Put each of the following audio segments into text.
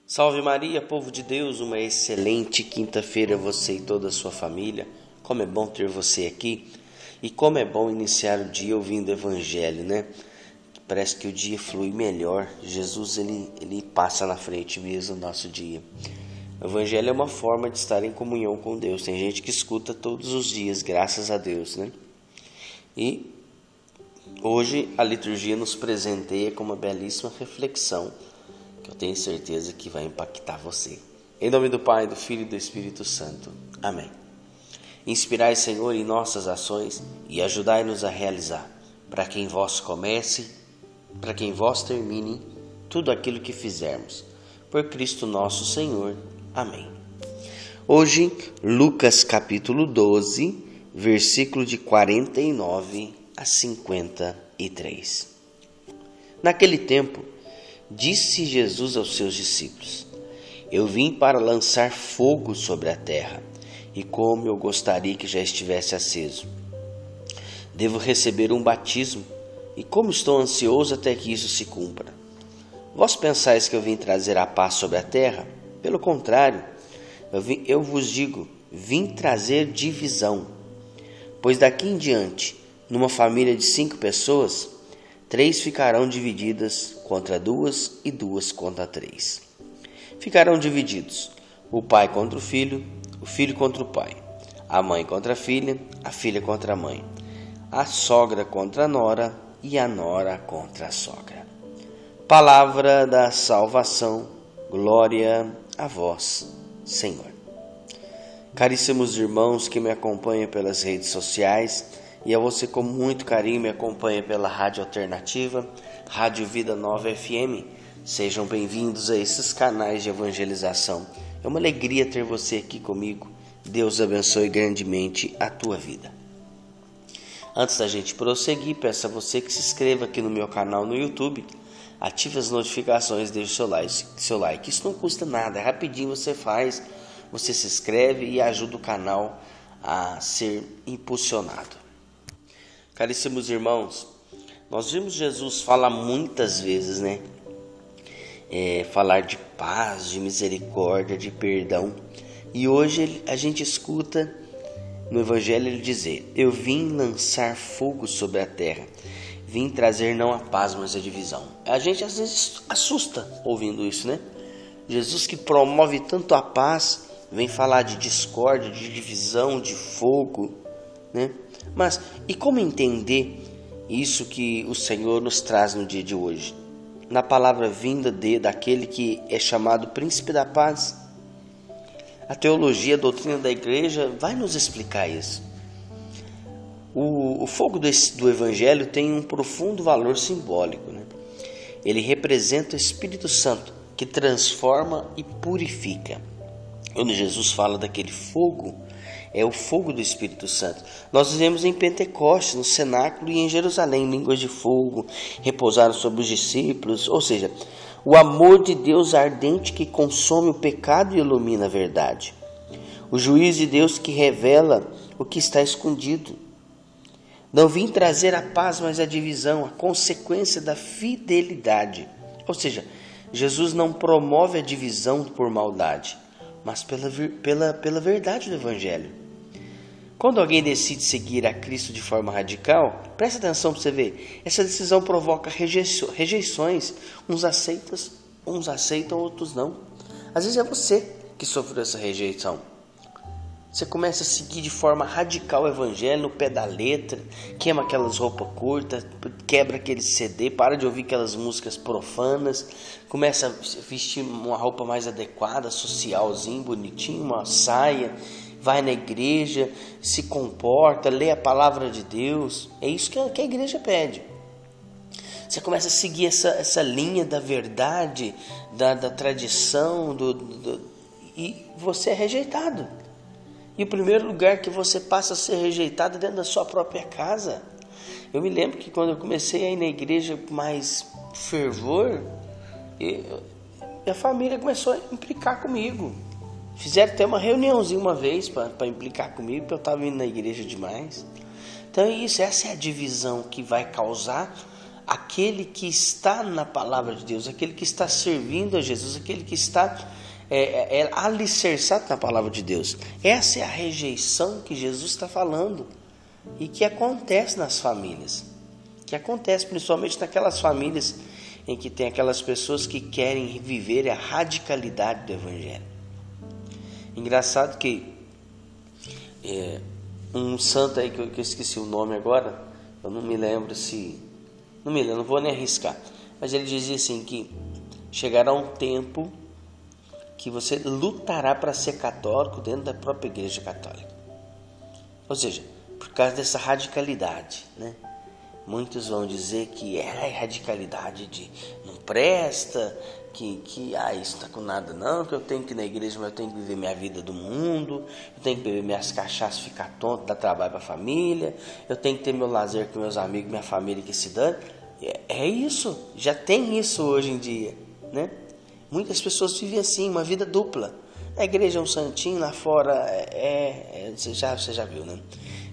Salve Maria, povo de Deus, uma excelente quinta-feira você e toda a sua família. Como é bom ter você aqui e como é bom iniciar o dia ouvindo o Evangelho, né? Parece que o dia flui melhor, Jesus ele passa na frente mesmo do nosso dia. O Evangelho é uma forma de estar em comunhão com Deus, tem gente que escuta todos os dias, graças a Deus, né? E hoje a liturgia nos presenteia com uma belíssima reflexão, que eu tenho certeza que vai impactar você. Em nome do Pai, do Filho e do Espírito Santo. Amém. Inspirai, Senhor, em nossas ações e ajudai-nos a realizar, para que em vós comece, para que em vós termine tudo aquilo que fizermos. Por Cristo nosso Senhor. Amém. Hoje, Lucas capítulo 12, versículo de 49 a 53. Naquele tempo, disse Jesus aos seus discípulos: Eu vim para lançar fogo sobre a terra, e como eu gostaria que já estivesse aceso. Devo receber um batismo, e como estou ansioso até que isso se cumpra. Vós pensais que eu vim trazer a paz sobre a terra? Pelo contrário, eu vos digo, vim trazer divisão. Pois daqui em diante, numa família de 5 pessoas, 3 ficarão divididas contra 2 e 2 contra 3. Ficarão divididos o pai contra o filho contra o pai, a mãe contra a filha contra a mãe, a sogra contra a nora e a nora contra a sogra. Palavra da salvação, glória a vós, Senhor. Caríssimos irmãos que me acompanham pelas redes sociais, e a você com muito carinho me acompanha pela Rádio Alternativa, Rádio Vida Nova FM. Sejam bem-vindos a esses canais de evangelização. É uma alegria ter você aqui comigo. Deus abençoe grandemente a tua vida. Antes da gente prosseguir, peço a você que se inscreva aqui no meu canal no YouTube. Ative as notificações, deixe seu like. Isso não custa nada, é rapidinho você faz. Você se inscreve e ajuda o canal a ser impulsionado. Caríssimos irmãos, nós vimos Jesus falar muitas vezes, né? Falar de paz, de misericórdia, de perdão. E hoje a gente escuta no Evangelho ele dizer: Eu vim lançar fogo sobre a terra. Vim trazer não a paz, mas a divisão. A gente às vezes assusta ouvindo isso, né? Jesus que promove tanto a paz, vem falar de discórdia, de divisão, de fogo, né? Mas e como entender isso que o Senhor nos traz no dia de hoje? Na palavra vinda daquele que é chamado Príncipe da Paz. A teologia, a doutrina da igreja vai nos explicar isso. O fogo do Evangelho tem um profundo valor simbólico, né? Ele representa o Espírito Santo que transforma e purifica. Quando Jesus fala daquele fogo, é o fogo do Espírito Santo. Nós vivemos em Pentecostes, no cenáculo e em Jerusalém, línguas de fogo repousaram sobre os discípulos, ou seja, o amor de Deus ardente que consome o pecado e ilumina a verdade. O juízo de Deus que revela o que está escondido. Não vim trazer a paz, mas a divisão, a consequência da fidelidade. Ou seja, Jesus não promove a divisão por maldade, mas pela verdade do Evangelho. Quando alguém decide seguir a Cristo de forma radical, presta atenção para você ver, essa decisão provoca rejeições, uns aceitam, outros não. Às vezes é você que sofreu essa rejeição. Você começa a seguir de forma radical o Evangelho, no pé da letra, queima aquelas roupas curtas, quebra aquele CD, para de ouvir aquelas músicas profanas, começa a vestir uma roupa mais adequada, socialzinho, bonitinho, uma saia, vai na igreja, se comporta, lê a palavra de Deus. É isso que a igreja pede. Você começa a seguir essa linha da verdade, da tradição, e você é rejeitado. E o primeiro lugar que você passa a ser rejeitado é dentro da sua própria casa. Eu me lembro que quando eu comecei a ir na igreja com mais fervor, minha família começou a implicar comigo. Fizeram até uma reuniãozinha uma vez para implicar comigo, porque eu estava indo na igreja demais. Então é isso, essa é a divisão que vai causar aquele que está na palavra de Deus, aquele que está servindo a Jesus, aquele que está alicerçado na palavra de Deus. Essa é a rejeição que Jesus está falando e que acontece nas famílias, que acontece principalmente naquelas famílias em que tem aquelas pessoas que querem viver a radicalidade do Evangelho. Engraçado que um santo aí que eu esqueci o nome agora, eu não me lembro se... não vou nem arriscar, mas ele dizia assim que chegará um tempo que você lutará para ser católico dentro da própria igreja católica. Ou seja, por causa dessa radicalidade, né? Muitos vão dizer que é radicalidade de não presta, que isso não está com nada não, que eu tenho que ir na igreja, mas eu tenho que viver minha vida do mundo, eu tenho que beber minhas cachaças, ficar tonto, dar trabalho para a família, eu tenho que ter meu lazer com meus amigos, minha família que se dane. É isso, já tem isso hoje em dia, né? Muitas pessoas vivem assim, uma vida dupla. Na igreja é um santinho, lá fora você já viu, né?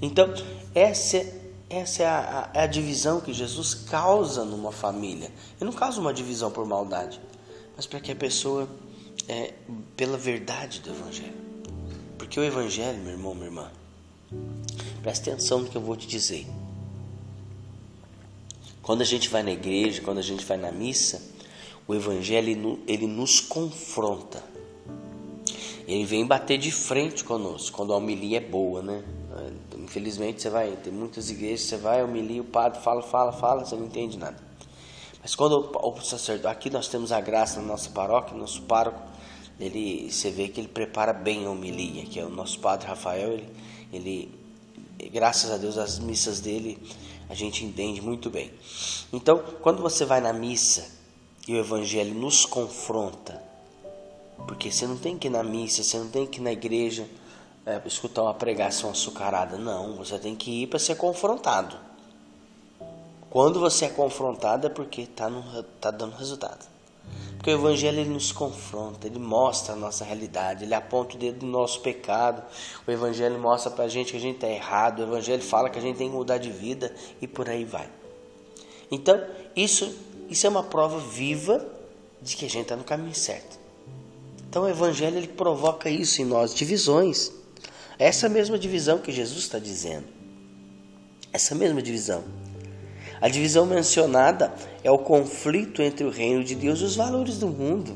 Então, essa é a divisão que Jesus causa numa família. Ele não causa uma divisão por maldade, mas para que a pessoa, pela verdade do Evangelho. Porque o Evangelho, meu irmão, minha irmã, presta atenção no que eu vou te dizer. Quando a gente vai na igreja, quando a gente vai na missa, o Evangelho ele nos confronta. Ele vem bater de frente conosco, quando a homilia é boa, né? Infelizmente tem muitas igrejas, você vai, a homilia, o padre fala, você não entende nada. Mas quando o sacerdote, aqui nós temos a graça na nossa paróquia, nosso pároco, você vê que ele prepara bem a homilia, que é o nosso padre Rafael, ele graças a Deus, as missas dele a gente entende muito bem. Então, quando você vai na missa e o Evangelho nos confronta, porque você não tem que ir na missa, você não tem que ir na igreja escutar uma pregação açucarada, não, você tem que ir para ser confrontado. Quando você é confrontado é porque tá dando resultado. Porque o Evangelho ele nos confronta, ele mostra a nossa realidade, ele aponta o dedo do nosso pecado, o Evangelho mostra pra gente que a gente está errado, o Evangelho fala que a gente tem que mudar de vida e por aí vai. Então, isso é uma prova viva de que a gente está no caminho certo. Então o Evangelho ele provoca isso em nós, divisões. Essa mesma divisão que Jesus está dizendo. Essa mesma divisão. A divisão mencionada é o conflito entre o reino de Deus e os valores do mundo.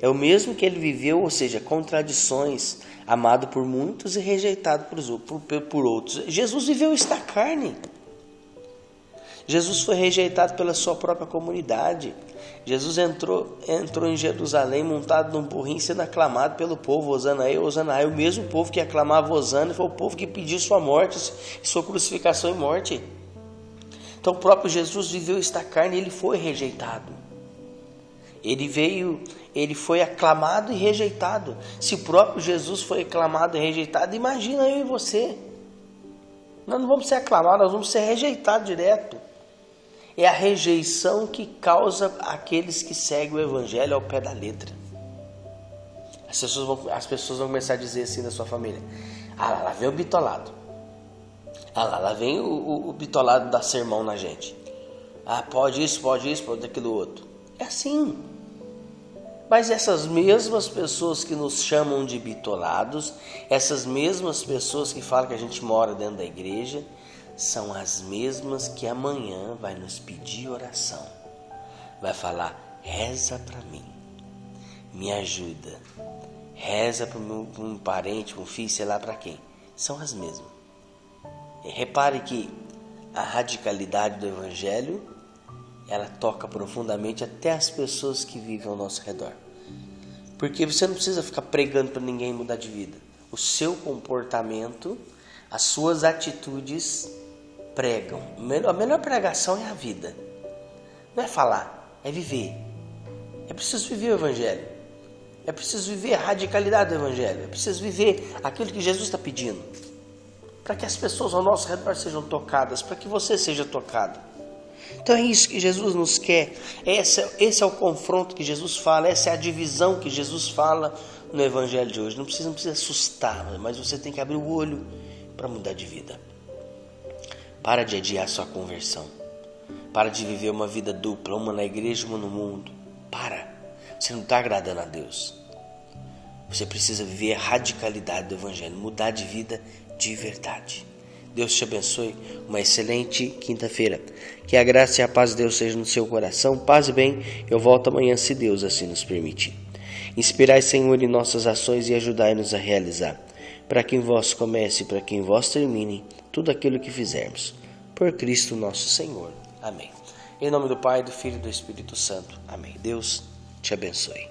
É o mesmo que ele viveu, ou seja, contradições, amado por muitos e rejeitado por outros. Jesus viveu isso na carne. Jesus foi rejeitado pela sua própria comunidade. Jesus entrou em Jerusalém montado num burrinho, sendo aclamado pelo povo, Hosana aí, Hosana aí. O mesmo povo que aclamava Hosana foi o povo que pediu sua morte, sua crucificação e morte. Então o próprio Jesus viveu esta carne e ele foi rejeitado. Ele foi aclamado e rejeitado. Se o próprio Jesus foi aclamado e rejeitado, imagina eu e você. Nós não vamos ser aclamados, nós vamos ser rejeitados direto. É a rejeição que causa aqueles que seguem o Evangelho ao pé da letra. As pessoas vão começar a dizer assim da sua família: lá vem o bitolado. Lá vem o bitolado dar sermão na gente. Pode isso, pode aquilo outro. É assim. Mas essas mesmas pessoas que nos chamam de bitolados, essas mesmas pessoas que falam que a gente mora dentro da igreja, são as mesmas que amanhã vai nos pedir oração. Vai falar: reza para mim, me ajuda, reza para um parente, um filho, sei lá para quem. São as mesmas. Repare que a radicalidade do Evangelho, ela toca profundamente até as pessoas que vivem ao nosso redor. Porque você não precisa ficar pregando para ninguém mudar de vida. O seu comportamento, as suas atitudes pregam. A melhor pregação é a vida. Não é falar, é viver. É preciso viver o Evangelho. É preciso viver a radicalidade do Evangelho. É preciso viver aquilo que Jesus está pedindo. Para que as pessoas ao nosso redor sejam tocadas, para que você seja tocado. Então é isso que Jesus nos quer. Esse é o confronto que Jesus fala, essa é a divisão que Jesus fala no Evangelho de hoje. Não precisa assustar, mas você tem que abrir o olho para mudar de vida. Para de adiar sua conversão. Para de viver uma vida dupla, uma na igreja, uma no mundo. Para. Você não está agradando a Deus. Você precisa viver a radicalidade do Evangelho, mudar de vida de verdade. Deus te abençoe. Uma excelente quinta-feira. Que a graça e a paz de Deus sejam no seu coração. Paz e bem. Eu volto amanhã, se Deus assim nos permitir. Inspirai, Senhor, em nossas ações e ajudai-nos a realizar. Para que em vós comece e para que em vós termine tudo aquilo que fizermos. Por Cristo nosso Senhor. Amém. Em nome do Pai, do Filho e do Espírito Santo. Amém. Deus te abençoe.